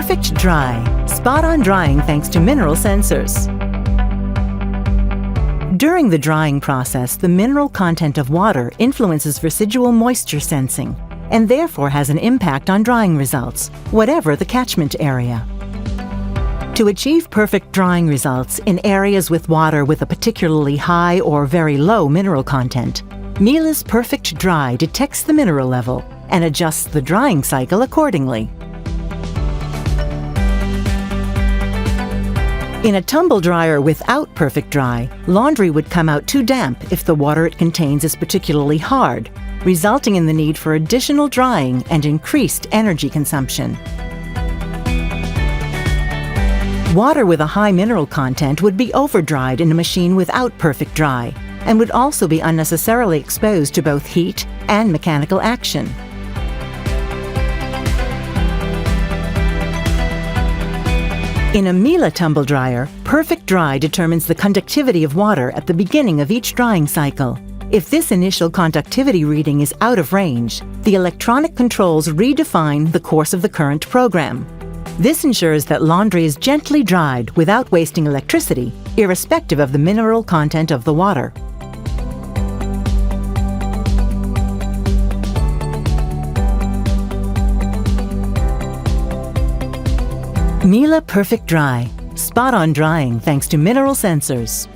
Perfect dry. Spot-on drying thanks to mineral sensors. During the drying process, the mineral content of water influences residual moisture sensing and therefore has an impact on drying results, whatever the catchment area. To achieve perfect drying results in areas with water with a particularly high or very low mineral content, Miele's Perfect Dry detects the mineral level and adjusts the drying cycle accordingly. In a tumble dryer without Perfect Dry, laundry would come out too damp if the water it contains is particularly hard, resulting in the need for additional drying and increased energy consumption. Water with a high mineral content would be over-dried in a machine without Perfect Dry and would also be unnecessarily exposed to both heat and mechanical action. In a Miele tumble dryer, Perfect Dry determines the conductivity of water at the beginning of each drying cycle. If this initial conductivity reading is out of range, the electronic controls redefine the course of the current program. This ensures that laundry is gently dried without wasting electricity, irrespective of the mineral content of the water. Miele Perfect Dry. Spot-on drying thanks to mineral sensors.